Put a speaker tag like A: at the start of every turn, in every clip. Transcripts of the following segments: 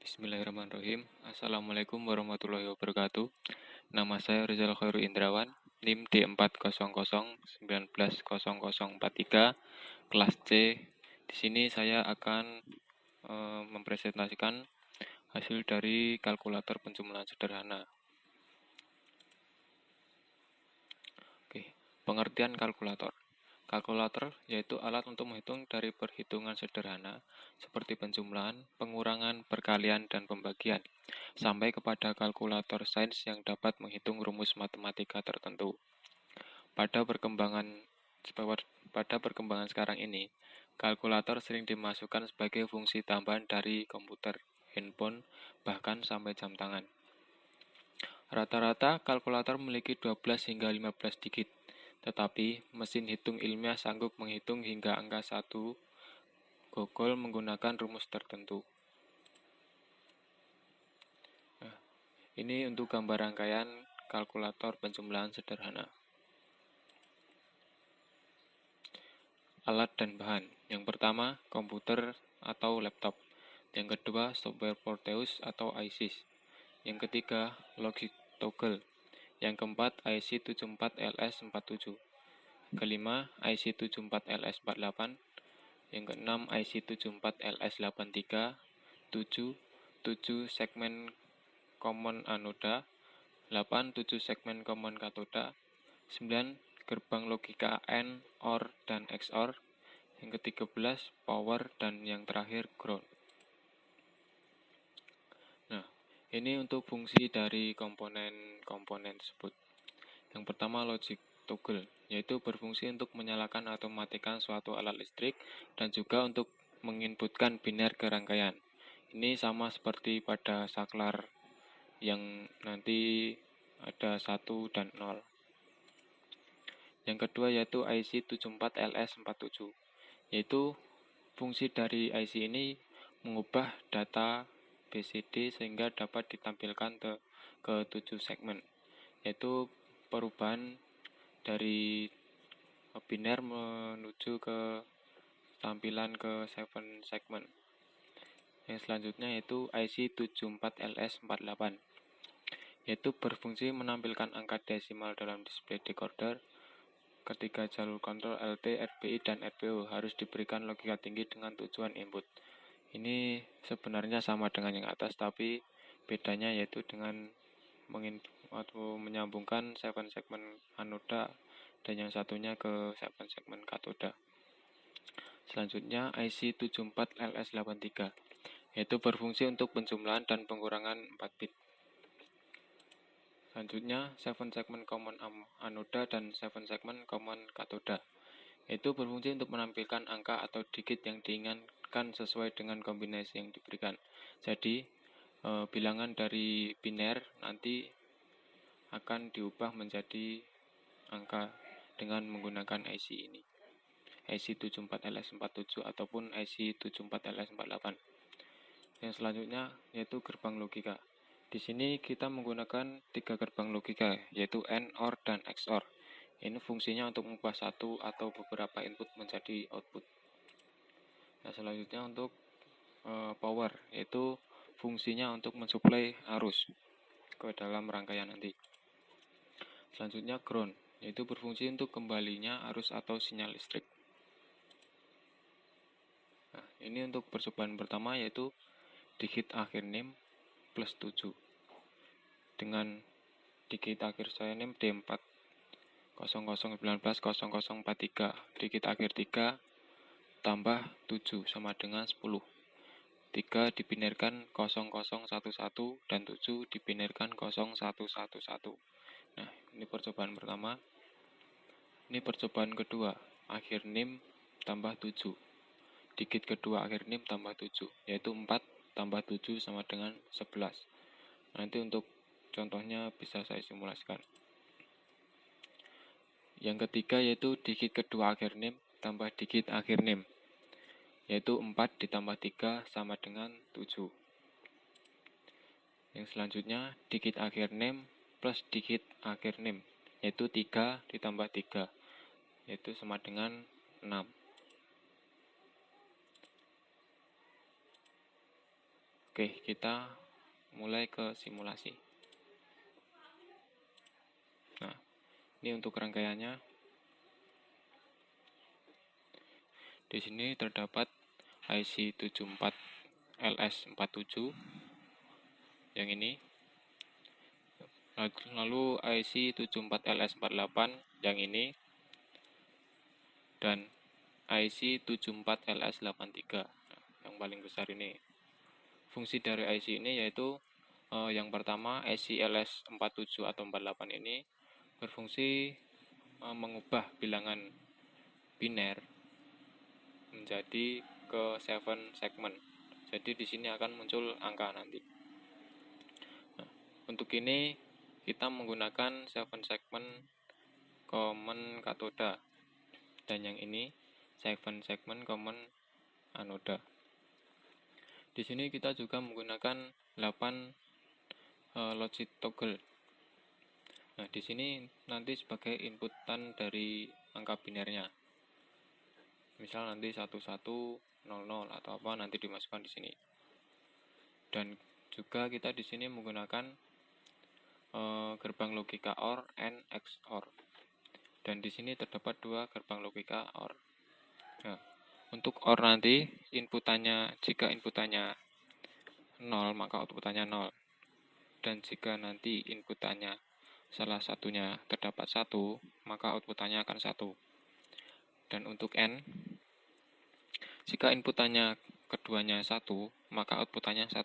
A: Bismillahirrahmanirrahim. Assalamualaikum warahmatullahi wabarakatuh. Nama saya Rizal Khairu Indrawan, NIM D400190043, kelas C. Di sini saya akan mempresentasikan hasil dari kalkulator penjumlahan sederhana. Oke, pengertian kalkulator. Kalkulator yaitu alat untuk menghitung dari perhitungan sederhana seperti penjumlahan, pengurangan, perkalian, dan pembagian, sampai kepada kalkulator sains yang dapat menghitung rumus matematika tertentu. Pada perkembangan sekarang ini, kalkulator sering dimasukkan sebagai fungsi tambahan dari komputer, handphone, bahkan sampai jam tangan. Rata-rata kalkulator memiliki 12 hingga 15 digit. Tetapi, mesin hitung ilmiah sanggup menghitung hingga angka 1 gogol menggunakan rumus tertentu. Nah, ini untuk gambar rangkaian kalkulator penjumlahan sederhana. Alat dan bahan. Yang pertama, komputer atau laptop. Yang kedua, software Proteus atau ISIS. Yang ketiga, logic toggle. Yang keempat, IC 74LS47. Kelima, IC 74LS48. Yang keenam, IC 74LS83. 7 segmen common anoda. 8 7 segmen common katoda. 9 gerbang logika AND, OR, dan XOR. Yang ke-13 power, dan yang terakhir ground. Nah, ini untuk fungsi dari komponen-komponen tersebut. Yang pertama, logic toggle, yaitu berfungsi untuk menyalakan atau mematikan suatu alat listrik dan juga untuk menginputkan biner ke rangkaian. Ini sama seperti pada saklar yang nanti ada 1 dan 0. Yang kedua yaitu IC 74LS47, yaitu fungsi dari IC ini mengubah data BCD sehingga dapat ditampilkan ke 7 segmen, yaitu perubahan dari biner menuju ke tampilan ke 7 segmen. Yang selanjutnya yaitu IC 74LS48, yaitu berfungsi menampilkan angka desimal dalam display decoder. Ketika jalur kontrol LT, RBI, dan RBO harus diberikan logika tinggi dengan tujuan input. Ini sebenarnya sama dengan yang atas, tapi bedanya yaitu dengan menyambungkan 7 segmen anoda dan yang satunya ke 7 segmen katoda. Selanjutnya IC 74LS83, yaitu berfungsi untuk penjumlahan dan pengurangan 4 bit. Selanjutnya 7 segmen common anoda dan 7 segmen common katoda, yaitu berfungsi untuk menampilkan angka atau digit yang diinginkan sesuai dengan kombinasi yang diberikan. Jadi bilangan dari biner nanti akan diubah menjadi angka dengan menggunakan IC ini, IC 74LS47 ataupun IC 74LS48. Yang selanjutnya yaitu gerbang logika. Di sini kita menggunakan 3 gerbang logika, yaitu AND, OR, dan XOR. Ini fungsinya untuk mengubah satu atau beberapa input menjadi output. Nah, selanjutnya untuk power, yaitu fungsinya untuk mensuplai arus ke dalam rangkaian nanti. Selanjutnya ground, yaitu berfungsi untuk kembalinya arus atau sinyal listrik. Nah, ini untuk percobaan pertama yaitu digit akhir NIM plus 7 dengan digit akhir saya NIM D4 00190043, digit akhir 3 tambah 7 sama dengan 10. 3 dibinarkan 0011 dan 7 dibinarkan 0111. Nah, ini percobaan pertama. Ini percobaan kedua, akhir NIM tambah 7. Digit kedua akhir NIM tambah 7, yaitu 4 tambah 7 sama dengan 11. Nanti untuk contohnya bisa saya simulasikan. Yang ketiga yaitu digit kedua akhir NIM tambah digit akhir NIM, yaitu 4 ditambah 3 sama dengan 7. Yang selanjutnya digit akhir NIM plus digit akhir NIM, yaitu 3 ditambah 3, yaitu sama dengan 6. Oke, kita mulai ke simulasi. Nah, ini untuk rangkaiannya. Di sini terdapat IC 74LS47 yang ini. Lalu IC 74LS48 yang ini. Dan IC 74LS83 yang paling besar ini. Fungsi dari IC ini yaitu yang pertama, IC LS47 atau 48 ini berfungsi mengubah bilangan biner menjadi ke 7 segmen. Jadi di sini akan muncul angka nanti. Nah, untuk ini kita menggunakan 7 segmen common katoda, dan yang ini 7 segmen common anoda. Di sini kita juga menggunakan 8 logic toggle. Nah, di sini nanti sebagai inputan dari angka binernya. Misal nanti 1100 atau apa nanti dimasukkan di sini. Dan juga kita di sini menggunakan gerbang logika OR and XOR. Dan di sini terdapat 2 gerbang logika OR. Nah, untuk OR nanti jika inputannya 0 maka outputannya 0. Dan jika nanti inputannya salah satunya terdapat 1, maka outputannya akan 1. Dan untuk N, jika inputannya keduanya 1, maka outputannya 1.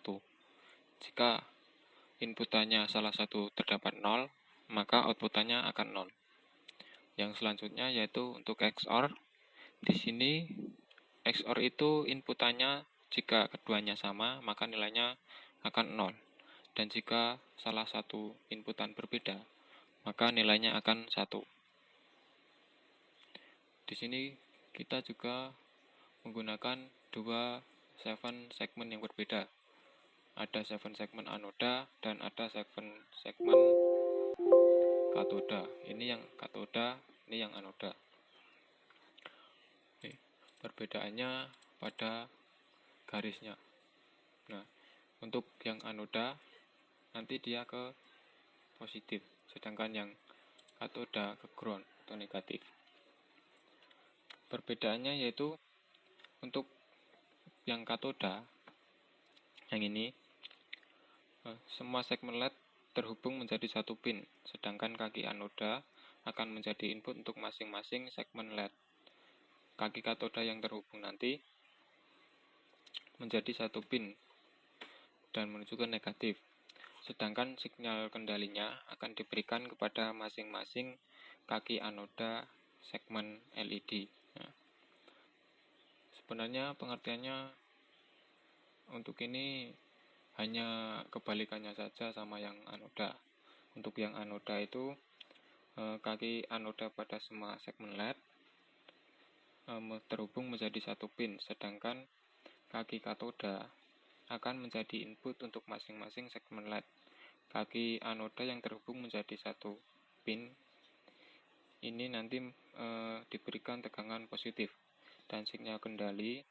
A: Jika inputannya salah satu terdapat 0, maka outputannya akan 0. Yang selanjutnya yaitu untuk XOR. Di sini XOR itu inputannya jika keduanya sama, maka nilainya akan 0. Dan jika salah satu inputan berbeda, maka nilainya akan 1. Di sini kita juga menggunakan 2 7 segmen yang berbeda. Ada 7 segmen anoda dan ada 7 segmen katoda. Ini yang katoda, ini yang anoda. Oke, perbedaannya pada garisnya. Nah, untuk yang anoda nanti dia ke positif, sedangkan yang katoda ke ground atau negatif. Perbedaannya yaitu untuk yang katoda, yang ini, semua segmen LED terhubung menjadi satu pin, sedangkan kaki anoda akan menjadi input untuk masing-masing segmen LED. Kaki katoda yang terhubung nanti menjadi satu pin dan menuju ke negatif, sedangkan sinyal kendalinya akan diberikan kepada masing-masing kaki anoda segmen LED. Nah, sebenarnya pengertiannya untuk ini hanya kebalikannya saja sama yang anoda. Untuk yang anoda itu kaki anoda pada semua segmen LED terhubung menjadi satu pin, sedangkan kaki katoda akan menjadi input untuk masing-masing segmen LED. Kaki anoda yang terhubung menjadi satu pin ini nanti diberikan tegangan positif, dan sinyal kendali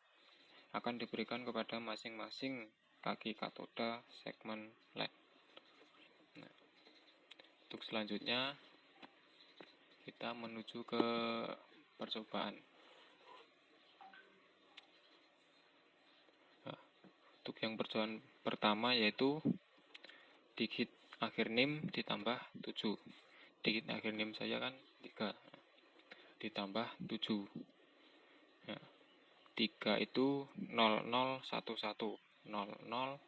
A: akan diberikan kepada masing-masing kaki katoda segmen LED. Nah, untuk selanjutnya kita menuju ke percobaan. Nah, untuk yang percobaan pertama yaitu digit akhir NIM ditambah 7. Digit akhir NIM saya kan 3 ditambah 7. Nah, 3 itu 0011 0011.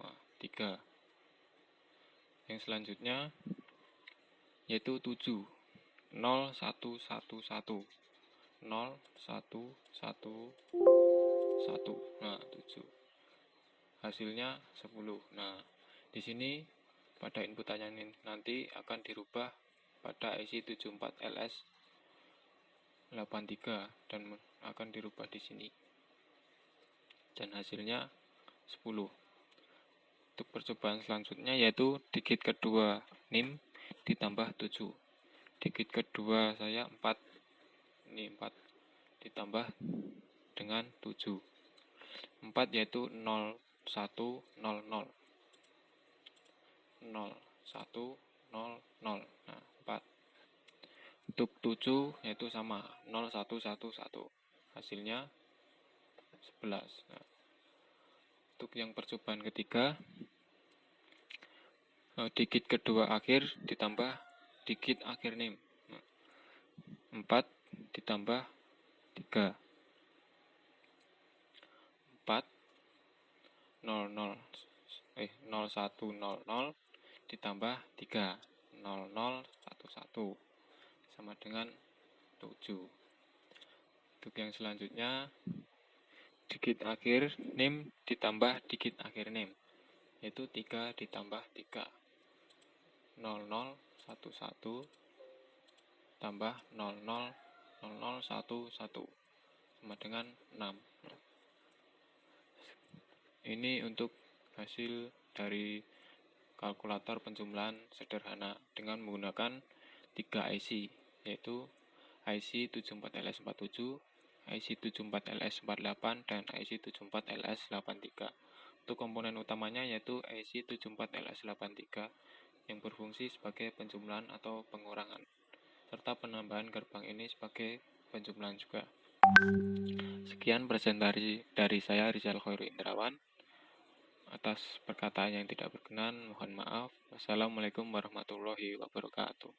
A: Nah, 3. Yang selanjutnya yaitu 7 0111 0111. Nah, 7. Hasilnya 10. Nah, di sini pada inputannya nanti akan dirubah pada IC 74LS83 dan akan dirubah di sini. Dan hasilnya 10. Untuk percobaan selanjutnya yaitu digit kedua NIM ditambah 7. Digit kedua saya 4. Ini 4 ditambah dengan 7. 4 yaitu 0, 1, 0, 0. 0, 1, 0, 0. Nah, 4. Untuk 7 yaitu sama, 0, 1, 1, 1. Hasilnya 11. Nah, untuk yang percobaan ketiga, digit kedua akhir ditambah digit akhir NIM. 4 ditambah 3. 4, 0, 0, 1, 0, 0 ditambah 3, 0, 0, 1, 1 sama dengan 7. Untuk yang selanjutnya, digit akhir NIM ditambah digit akhir NIM, yaitu 3 ditambah 3. 0, 0, 1, 1 tambah 0, 0, 0, 0, 1, 1 sama dengan 6. Ini untuk hasil dari kalkulator penjumlahan sederhana dengan menggunakan 3 IC, yaitu IC 74LS47, IC 74LS48, dan IC 74LS83. Untuk komponen utamanya yaitu IC 74LS83 yang berfungsi sebagai penjumlahan atau pengurangan, serta penambahan gerbang ini sebagai penjumlahan juga. Sekian presentasi dari saya, Rizal Khairu Indrawan. Atas perkataan yang tidak berkenan, mohon maaf. Wassalamualaikum warahmatullahi wabarakatuh.